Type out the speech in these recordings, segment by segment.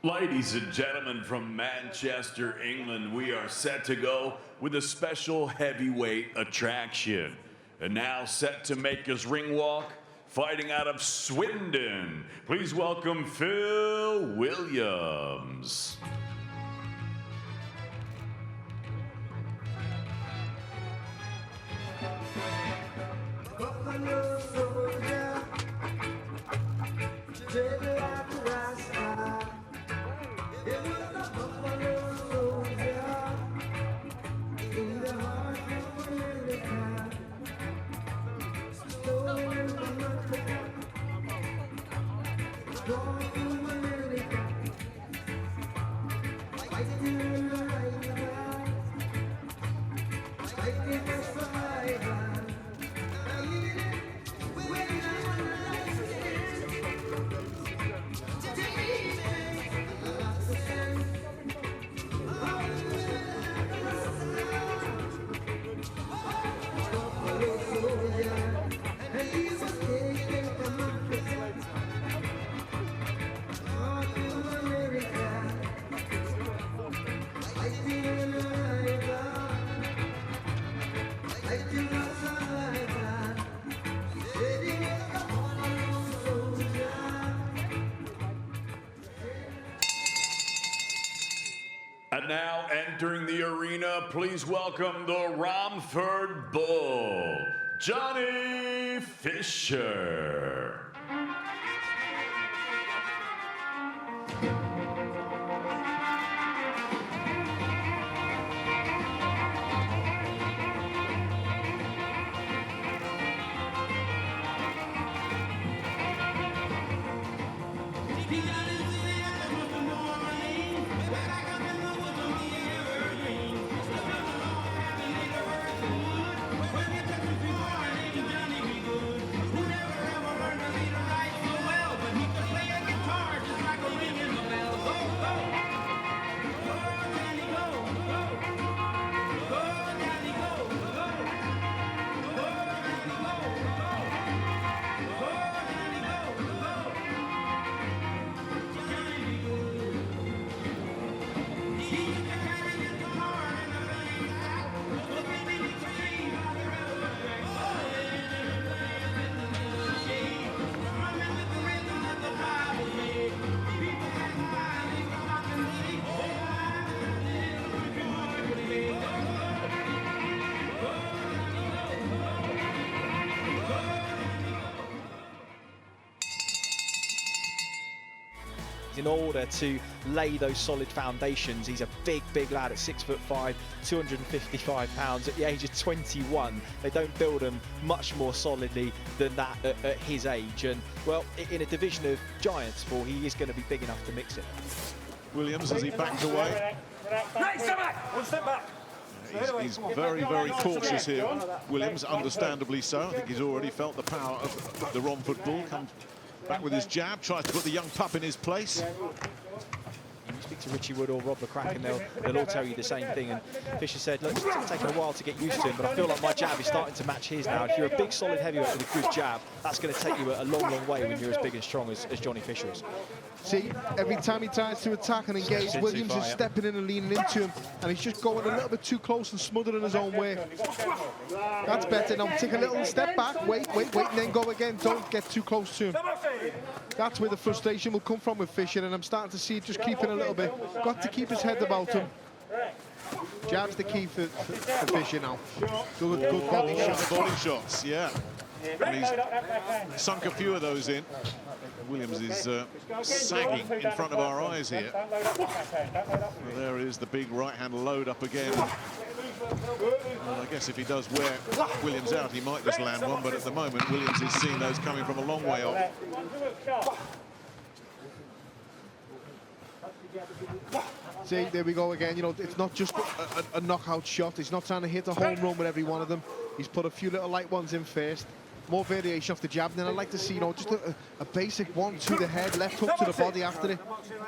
Ladies and gentlemen from Manchester, England, we are set to go with a special heavyweight attraction. And now set to make his ring walk, fighting out of Swindon. Please welcome Phil Williams. And now entering the arena, please welcome the Romford Bull, Johnny Fisher. In order to lay those solid foundations, he's a big lad at 6'5", 255 pounds. At the age of 21, they don't build him much more solidly than that at his age. And well, in a division of giants, he is going to be big enough to mix it. Williams, as he backed away. Nice, step back. One step back. He's very cautious here. Williams, understandably so. I think he's already felt the power of the Romford Bull. Comes back with his jab, tries to put the young pup in his place. You speak to Richie Wood or Rob McCracken, they'll all tell you the same thing. And Fisher said, look, it's taken a while to get used to him, but I feel like my jab is starting to match his now. If you're a big, solid heavyweight with a good jab, that's going to take you a long way when you're as big and strong as Johnny Fisher is. See, every time he tries to attack and engage, Williams is stepping in and leaning into him, and he's just going a little bit too close and smothered in his own way. That's better. Now take a little step back, wait, and then go again. Don't get too close to him. That's where the frustration will come from with Fisher, and I'm starting to see it just creeping a little bit. Got to keep his head about him. Jab's the key for Fisher now. Good body shots. Body shots, yeah. And he's sunk a few of those in. Williams is sagging in front of our eyes here. Well, there is the big right-hand load up again. Well, I guess if he does wear Williams out, he might just land one, but at the moment, Williams is seeing those coming from a long way off. See, there we go again. You know, it's not just a knockout shot. He's not trying to hit a home run with every one of them. He's put a few little light ones in first. more variation off the jab. And then I'd like to see, you know, just a basic one to the head, left hook to the body after it.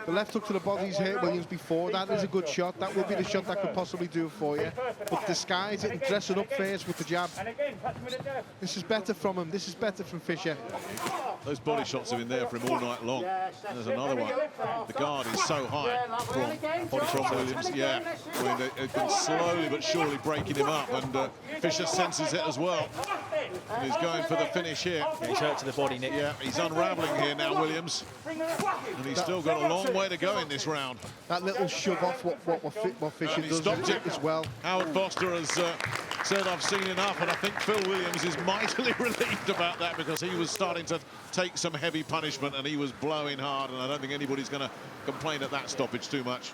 The left hook to the body's hurt Williams before. That is a good shot. That would be the shot that could possibly do it for you. But disguise it and dress it up first with the jab. This is better from him. This is better from Fisher. Those body shots have been there for him all night long. There's another one. The guard is so high from Williams. Yeah, I mean, they've been slowly but surely breaking him up, and Fisher senses it as well. And he's going for the finish here. Yeah, he's hurt to the body, Nick. Yeah, he's unravelling here now, Williams. And he's still got a long way to go in this round. That little shove off what Fisher does stopped it as well. Howard Foster has said, I've seen enough, and I think Phil Williams is mightily relieved about that, because he was starting to take some heavy punishment and he was blowing hard, and I don't think anybody's going to complain at that stoppage too much.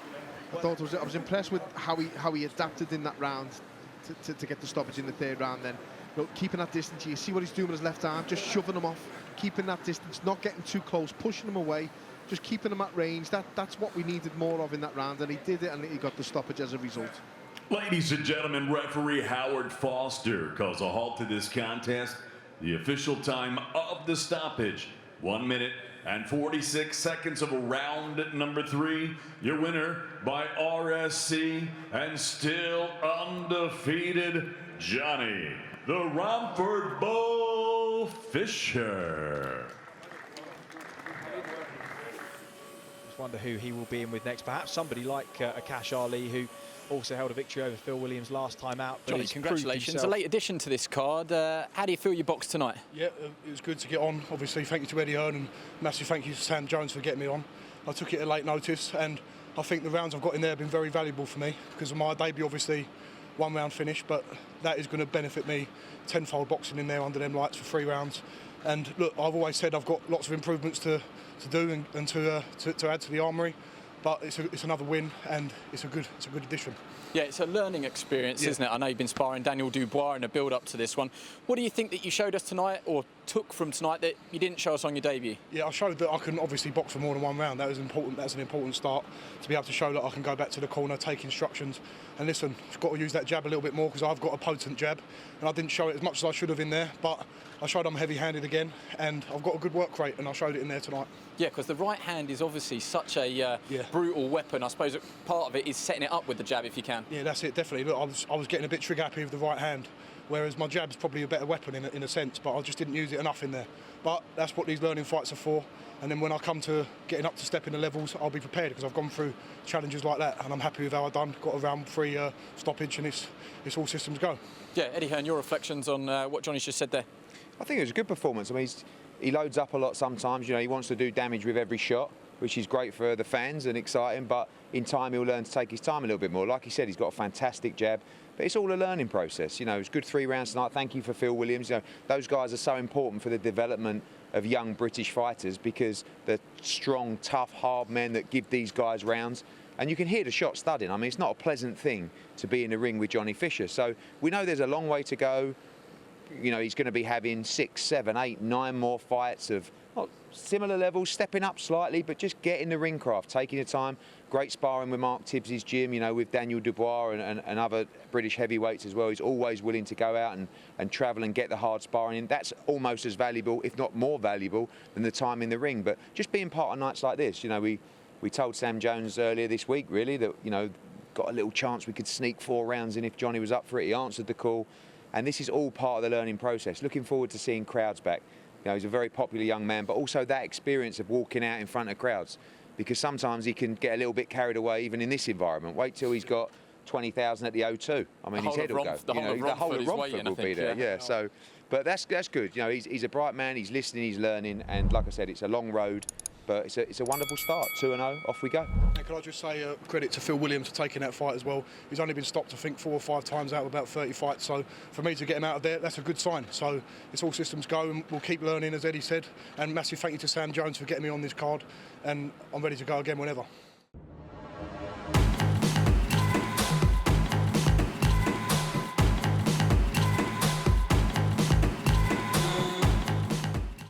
I was impressed with how he adapted in that round to get the stoppage in the third round. Then, look, keeping that distance, you see what he's doing with his left arm, just shoving him off, keeping that distance, not getting too close, pushing him away, just keeping him at range. That's what we needed more of in that round, and he did it, and he got the stoppage as a result. Ladies and gentlemen, referee Howard Foster calls a halt to this contest. The official time of the stoppage, 1 minute and 46 seconds of round number 3. Your winner by RSC, and still undefeated, Johnny the Romford Bull Fisher. Just wonder who he will be in with next. Perhaps somebody like Akash Ali, who also held a victory over Phil Williams last time out. Johnny, congratulations. A late addition to this card. How do you feel your box tonight? Yeah, it was good to get on. Obviously, thank you to Eddie Hearn, and massive thank you to Sam Jones for getting me on. I took it at late notice, and I think the rounds I've got in there have been very valuable for me, because of my debut, obviously, 1 round finish, but that is going to benefit me tenfold boxing in there under them lights for 3 rounds. And look, I've always said I've got lots of improvements to do and to add to the armoury, but it's another win, and it's a good addition. Yeah, it's a learning experience, isn't it? I know you've been sparring Daniel Dubois in a build-up to this one. What do you think that you showed us tonight, or took from tonight, that you didn't show us on your debut? Yeah, I showed that I can obviously box for more than 1 round. That was important. That's an important start, to be able to show that I can go back to the corner, take instructions, and listen, I've got to use that jab a little bit more, because I've got a potent jab, and I didn't show it as much as I should have in there, but I showed I'm heavy-handed again, and I've got a good work rate, and I showed it in there tonight. Yeah, because the right hand is obviously such a brutal weapon. I suppose part of it is setting it up with the jab if you can. Yeah, that's it, definitely. Look, I was getting a bit trigger happy with the right hand, whereas my jab's probably a better weapon in a sense, but I just didn't use it enough in there. But that's what these learning fights are for, and then when I come to getting up to step in the levels, I'll be prepared, because I've gone through challenges like that, and I'm happy with how I've done. Got a round 3 stoppage, and it's all systems go. Yeah, Eddie Hearn, your reflections on what Johnny's just said there? I think it was a good performance. I mean, he loads up a lot sometimes. You know, he wants to do damage with every shot, which is great for the fans and exciting, but in time he'll learn to take his time a little bit more. Like he said, he's got a fantastic jab, but it's all a learning process. You know, it's good 3 rounds tonight. Thank you for Phil Williams. You know, those guys are so important for the development of young British fighters, because they're strong, tough, hard men that give these guys rounds. And you can hear the shot thudding. I mean, it's not a pleasant thing to be in the ring with Johnny Fisher. So we know there's a long way to go. You know, he's going to be having 6, 7, 8, 9 more fights of not similar levels, stepping up slightly, but just getting the ring craft, taking the time. Great sparring with Mark Tibbs' gym, you know, with Daniel Dubois and other British heavyweights as well. He's always willing to go out and travel and get the hard sparring in. That's almost as valuable, if not more valuable, than the time in the ring. But just being part of nights like this, you know, we told Sam Jones earlier this week, really, that, you know, got a little chance we could sneak 4 rounds in if Johnny was up for it. He answered the call. And this is all part of the learning process. Looking forward to seeing crowds back. You know, he's a very popular young man, but also that experience of walking out in front of crowds, because sometimes he can get a little bit carried away even in this environment. Wait till he's got 20,000 at the O2. I mean, his head will go. The whole of Romford will be there. Yeah. So, but that's good. You know, he's a bright man. He's listening. He's learning. And like I said, it's a long road. But it's a wonderful start. 2-0, off we go. And can I just say credit to Phil Williams for taking that fight as well. He's only been stopped, I think, 4 or 5 times out of about 30 fights. So for me to get him out of there, that's a good sign. So it's all systems go, and we'll keep learning, as Eddie said. And massive thank you to Sam Jones for getting me on this card. And I'm ready to go again whenever.